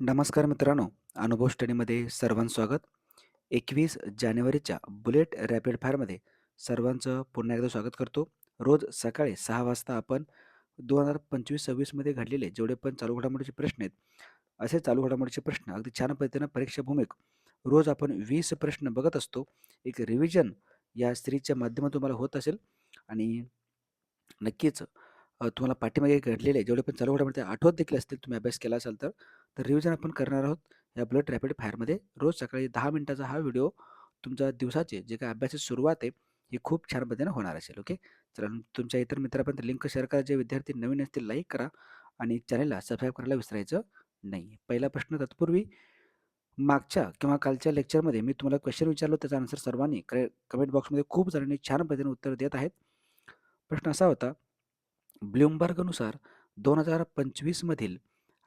नमस्कार मित्रांनो, अनुभव स्टडीमध्ये सर्वांचं स्वागत. 21 जानेवारीच्या बुलेट रॅपिड फायरमध्ये सर्वांचं पुन्हा एकदा स्वागत करतो. रोज सकाळी 6 वाजता आपण 2025-26 मध्ये घडलेले जेवढे पण चालू घडामोडीचे प्रश्न आहेत, असे चालू घडामोडीचे प्रश्न अगदी छान पद्धतीनं परीक्षा भूमिक रोज आपण 20 प्रश्न बघत असतो. एक रिव्हिजन या सिरीजच्या माध्यमातून तुम्हाला होत असेल आणि नक्कीच तुम्हाला पाठीमागे घडलेले जेवढे पण चालू घडामोडी आठवत देखील असतील, तुम्ही अभ्यास केला असाल तर. तर रिव्हिजन आपण करणार आहोत या बुलेट रॅपिड फायरमध्ये. रोज सकाळी 10 मिनिटाचा हा व्हिडिओ तुमच्या दिवसाची जे काही अभ्यासाची सुरुवात आहे, ही खूप छान पद्धतीने होणार असेल. ओके. चला तुमच्या इतर मित्रांपर्यंत लिंक शेअर करा. जे विद्यार्थी नवीन असतील लाईक करा आणि चॅनलला सबस्क्राईब करायला विसरायचं नाही. पहिला प्रश्न तत्पूर्वी मागच्या किंवा कालच्या लेक्चरमध्ये मी तुम्हाला क्वेश्चन विचारलो, त्याचा आन्सर सर्वांनी कमेंट बॉक्समध्ये खूप जणांनी छान पद्धतीने उत्तर देत आहेत. प्रश्न असा होता, ब्लूमबर्गनुसार 2025 मधील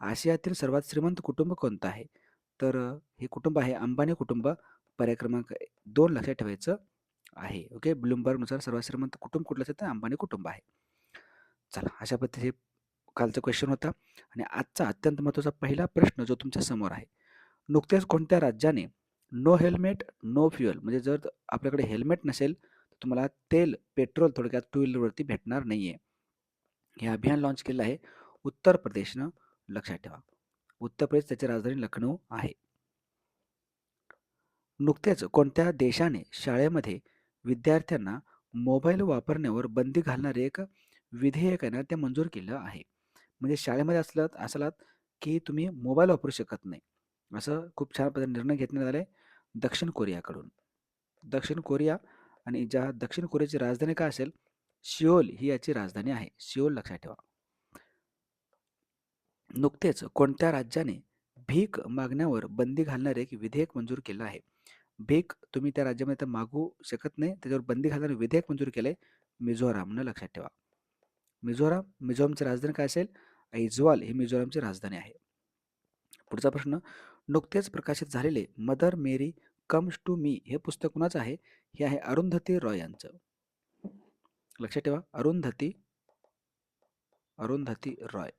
आशियातील सर्वात श्रीमंत कुटुंब कोणतं आहे? तर हे कुटुंब आहे अंबानी कुटुंब. पर्याय क्रमांक 2 लक्षात ठेवायचं आहे. ओके. ब्लूमबर्गनुसार सर्वात श्रीमंत कुटुंब कुठलं असेल तर अंबानी कुटुंब आहे. चला, अशा पद्धतीने कालचा क्वेश्चन होता आणि आजचा अत्यंत महत्त्वाचा पहिला प्रश्न जो तुमच्या समोर आहे. नुकत्याच कोणत्या राज्याने नो हेल्मेट, नो फ्युअल म्हणजे जर आपल्याकडे हेल्मेट नसेल, तर तुम्हाला तेल, पेट्रोल थोडक्यात टू व्हीलरवरती भेटणार नाहीये. हे अभियान लॉन्च केलं आहे उत्तर प्रदेशनं. लक्षात ठेवा. उत्तर प्रदेश त्याची राजधानी लखनौ आहे. नुकतेच कोणत्या देशाने शाळेमध्ये विद्यार्थ्यांना मोबाईल वापरण्यावर बंदी घालणारे एक विधेयक आहे ना, ते मंजूर केलं आहे. म्हणजे शाळेमध्ये असलात की तुम्ही मोबाईल वापरू शकत नाही. असं खूप छान पद्धतीने निर्णय घेण्यात आले दक्षिण कोरियाकडून. दक्षिण कोरिया आणि ज्या दक्षिण कोरियाची राजधानी काय असेल? सिओल ही याची राजधानी आहे. सिओल लक्षात ठेवा. नुकतेच कोणत्या राज्याने भीक मागण्यावर बंदी घालणारे एक विधेयक मंजूर केलं आहे? भीक तुम्ही त्या राज्यामध्ये तर मागू शकत नाही, त्याच्यावर बंदी घालणारे विधेयक मंजूर केलंय मिझोरामनं. लक्षात ठेवा. मिझोरामची राजधानी काय असेल? ऐझवाल ही मिझोरामची राजधानी आहे. पुढचा प्रश्न, नुकतेच प्रकाशित झालेले Mother Mary comes to me हे पुस्तक कुणाचं आहे? हे आहे अरुंधती रॉय यांचं. लक्षात ठेवा, अरुंधती रॉय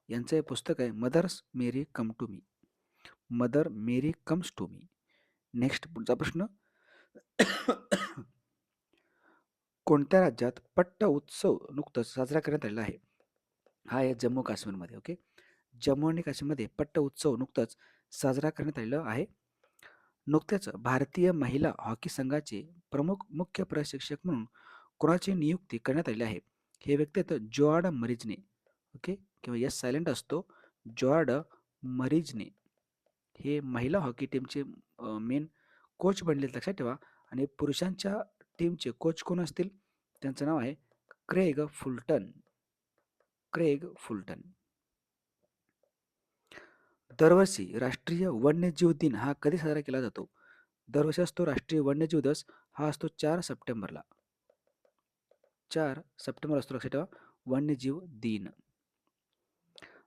यांचं हे पुस्तक आहे mothers Mary come to me. Mother Mary comes to me. Next पुढचा प्रश्न, कोणत्या राज्यात पट्ट उत्सव नुकतंच साजरा करण्यात आलेला आहे? हा आहे जम्मू काश्मीरमध्ये. ओके. जम्मू आणि काश्मीरमध्ये पट्ट उत्सव नुकताच साजरा करण्यात आलेला आहे. नुकत्याच भारतीय महिला हॉकी संघाचे प्रमुख मुख्य प्रशिक्षक म्हणून कोणाची नियुक्ती करण्यात आली आहे? हे व्यक्ती आहेत जॉर्ड मरिजने. ओके. किंवा यस सायलेंट असतो. जॉर्ड मरिजने हे महिला हॉकी टीमचे मेन कोच बनले, लक्षात ठेवा. आणि पुरुषांच्या टीमचे कोच कोण असतील? त्यांचं नाव आहे क्रेग फुलटन. Craig Fulton. दरवर्षी राष्ट्रीय वन्यजीव दिन हा कधी साजरा केला जातो? दरवर्षी असतो राष्ट्रीय वन्यजीव दिवस. हा असतो 4 सप्टेंबरला. 4 सप्टेंबर असतो, लक्षात ठेवा, वन्यजीव दिन.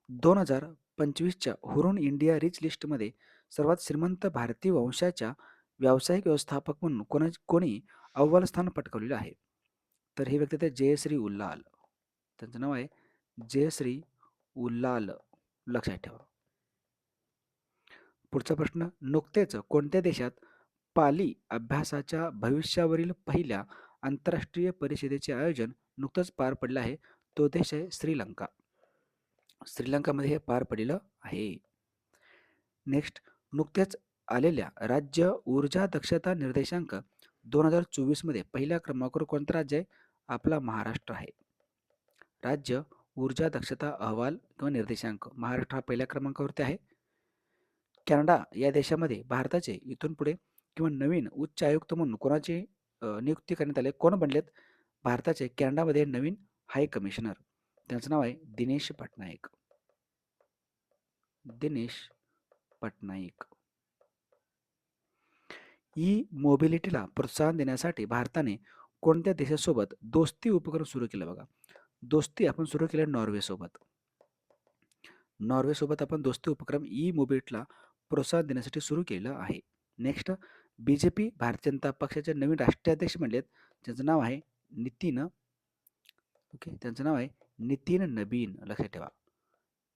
2025च्या हुरून इंडिया रिच लिस्टमध्ये सर्वात श्रीमंत भारतीय वंशाच्या व्यावसायिक व्यवस्थापक म्हणून कोणी अव्वल स्थान पटकावलेलं आहे? तर हे व्यक्ती ते जयश्री उल्लाल. त्यांचं नाव आहे जयश्री उल्लाल. लक्षात ठेवा. पुढचा प्रश्न, नुकतेच कोणत्या देशात पाली अभ्यासाच्या भविष्यावरील पहिल्या आंतरराष्ट्रीय परिषदेचे आयोजन नुकतंच पार पडलं आहे? तो देश आहे श्रीलंका. श्रीलंकामध्ये हे पार पडलेलं आहे. नेक्स्ट, नुकत्याच आलेल्या राज्य ऊर्जा दक्षता निर्देशांक 2024 मध्ये पहिल्या क्रमांकावर कोणतं राज्य आहे? आपला महाराष्ट्र आहे. राज्य ऊर्जा दक्षता अहवाल किंवा निर्देशांक महाराष्ट्र हा पहिल्या क्रमांकावरती आहे. कॅनडा या देशामध्ये भारताचे इथून पुढे किंवा नवीन उच्च आयुक्त म्हणून कोणाची नियुक्ती करण्यात आली? कोण बनलेत भारताचे कॅनडामध्ये नवीन हाय कमिशनर? त्यांचं नाव आहे दिनेश पटनायक. दिनेश पटनाईक. ई मोबिलिटीला प्रोत्साहन देण्यासाठी भारताने कोणत्या देशासोबत दोस्ती उपक्रम सुरू केला? बघा, दोस्ती आपण सुरू केले नॉर्वेसोबत. नॉर्वेसोबत आपण दोस्ती उपक्रम ई मोबिलिटीला प्रोत्साहन देण्यासाठी सुरू केलं आहे. नेक्स्ट, बीजेपी भारतीय जनता पक्षाचे नवीन राष्ट्रीय अध्यक्ष म्हणलेत, त्यांचं नाव आहे नितीन. ओके. त्यांचं नाव आहे नितीन नबीन. लक्षात ठेवा,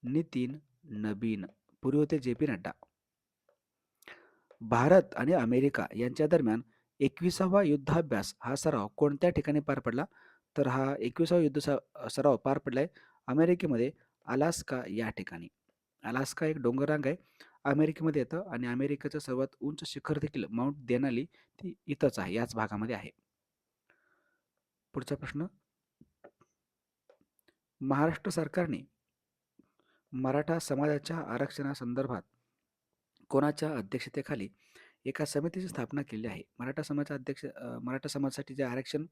नितीन नबीन पूर्वी होते जे पी नड्डा. भारत आणि अमेरिका यांच्या दरम्यान 21वा युद्धाभ्यास हा सराव कोणत्या ठिकाणी पार पडला? तर हा 21वा सराव पार पडलाय अमेरिकेमध्ये अलास्का या ठिकाणी. अलास्का एक डोंगररांग आहे. अमेरिकेमध्ये येतं आणि अमेरिकेचं सर्वात उंच शिखर देखील माउंट देनाली ती इथंच आहे, याच भागामध्ये आहे. पुढचा प्रश्न. महाराष्ट्र सरकारने मराठा समाजाच्या आरक्षणासंदर्भात कोणाच्या अध्यक्षतेखाली एका समितीची स्थापना केली आहे? मराठा समाजासाठी जे आरक्षण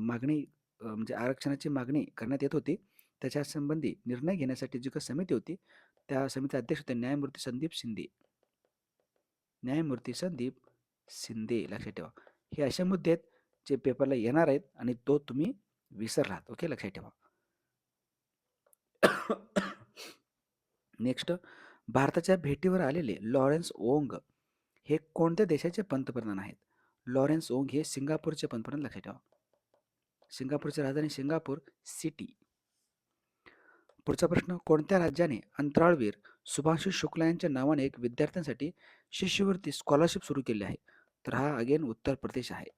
मागणी म्हणजे आरक्षणाची मागणी करण्यात येत होती, त्याच्या संबंधी निर्णय घेण्यासाठी जी काही समिती होती, त्या समितीचे अध्यक्ष होते न्यायमूर्ती संदीप शिंदे. न्यायमूर्ती संदीप शिंदे लक्षात ठेवा. हे असे मुद्दे आहेत जे पेपरला येणार आहेत आणि तो तुम्ही विसरलात. ओके, लक्षात ठेवा. नेक्स्ट. भारताच्या भेटीवर आलेले लॉरेन्स ओंग हे कोणत्या देशाचे पंतप्रधान आहेत? लॉरेन्स ओंग हे सिंगापूरचे पंतप्रधान, लक्षात ठेवा. सिंगापूरची राजधानी सिंगापूर सिटी. पुढचा प्रश्न. कोणत्या राज्याने अंतराळवीर शुभांशु शुक्ला यांच्या नावाने एक विद्यार्थ्यांसाठी शिष्यवृत्ती स्कॉलरशिप सुरू केली आहे? तर हा अगेन उत्तर प्रदेश आहे.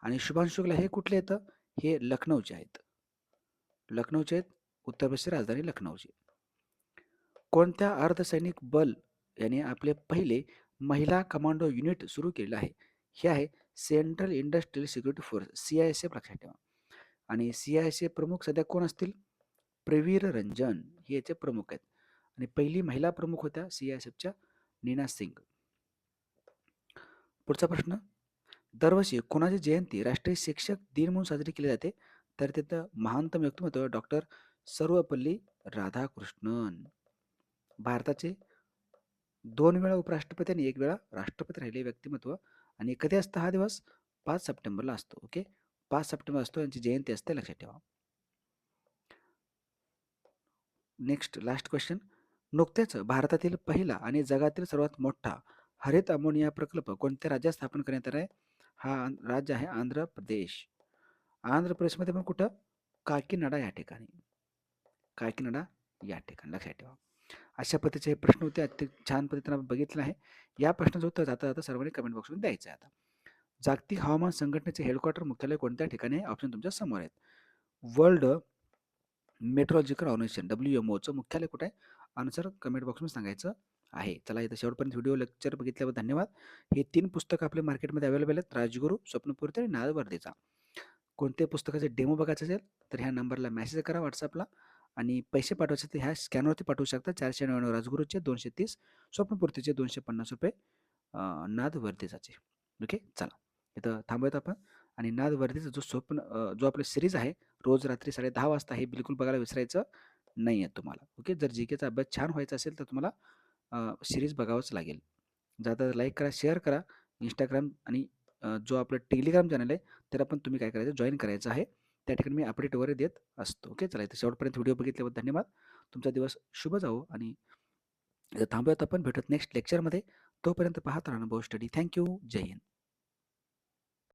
आणि शुभांशु शुक्ला हे कुठले येतं? हे लखनौचे आहेत. लखनौचे आहेत, उत्तर प्रदेशची राजधानी लखनौची. कोणत्या अर्धसैनिक बल याने आपले पहिले महिला कमांडो युनिट सुरू केले आहे? हे आहे central industrial security force, CISF, लक्षात ठेवा. आणि CISF प्रमुख सध्या कोण असतील? प्रवीर रंजन हे याचे प्रमुख आहेत. आणि पहिली महिला प्रमुख होत्या CISFच्या नीना सिंग. पुढचा प्रश्न. दरवर्षी कोणाची जयंती राष्ट्रीय शिक्षक दिन म्हणून साजरी केली जाते? तर तिथं महानतम व्यक्तिमत्व डॉक्टर सर्वपल्ली राधाकृष्णन. भारताचे 2 वेळा उपराष्ट्रपती आणि 1 वेळा राष्ट्रपती राहिले व्यक्तिमत्व. आणि कधी असतं हा दिवस? 5 सप्टेंबरला असतो. ओके, 5 सप्टेंबर असतो, यांची जयंती असते, लक्षात ठेवा. Next last question. नुकत्याच भारतातील पहिला आणि जगातील सर्वात मोठा हरित अमोनिया प्रकल्प कोणत्या राज्यात स्थापन करण्यात आला आहे? हा राज्य आहे आंध्र प्रदेश. आंध्र प्रदेशमध्ये पण कुठं? काकीनाडा या ठिकाणी. काकीनाडा या ठिकाणी, लक्षात ठेवा. अशा पद्धतीचे हे प्रश्न होते. अत्यंत छान पद्धतीने आपण बघितलं आहे. या प्रश्नाचं उत्तर जाता जाता सर्वांनी कमेंट बॉक्समध्ये द्यायचं आहे. आता जागतिक हवामान संघटनेचे हेडक्वार्टर मुख्यालय कोणत्या ठिकाणी आहे? ऑप्शन तुमच्या समोर आहेत. वर्ल्ड मेट्रोलॉजिकल ऑर्गनायझेशन WMOचं मुख्यालय कुठे आहे? आन्सर कमेंट बॉक्समध्ये सांगायचं आहे. चला, इथं शेवटपर्यंत व्हिडिओ लेक्चर बघितल्याबद्दल धन्यवाद. हे 3 पुस्तकं आपल्या मार्केटमध्ये अवेलेबल आहेत. राजगुरू, स्वप्नपूर्ती आणि नादवर्दीचा. कोणते पुस्तकाचे डेमो बघायचं असेल तर ह्या नंबरला मेसेज करा व्हॉट्सअपला. आणि पैसे पाठवायचे तर ह्या स्कॅनरवरती पाठवू शकता. 499 राजगुरूचे, 230 स्वप्नपूर्तीचे, 250 रुपये नादवर्दीचाचे. ओके, चला इथं थांबूयात आपण. आणि नादवर्दीचा जो आपली सिरीज आहे रोज रात्री 10:30 वाजता, हे बिलकुल बघायला विसरायचं नाही आहे तुम्हाला. ओके, जर GKचा अभ्यास छान व्हायचा असेल तर तुम्हाला सिरीज बघावंच लागेल. जाता लाईक करा, शेअर करा. इंस्टाग्राम आणि जो आपलं टेलिग्राम चॅनल आहे त्याला पण तुम्ही काय करायचं, जॉईन करायचं आहे. त्या ठिकाणी मी अपडेट वगैरे देत असतो. ओके, चला इथं शेवटपर्यंत व्हिडिओ बघितल्याबद्दल धन्यवाद. तुमचा दिवस शुभ जावो. आणि इथं थांबूयात आपण. भेटत नेक्स्ट लेक्चरमध्ये. तोपर्यंत पाहत राहा अनुभव स्टडी. थँक्यू. जय हिंद.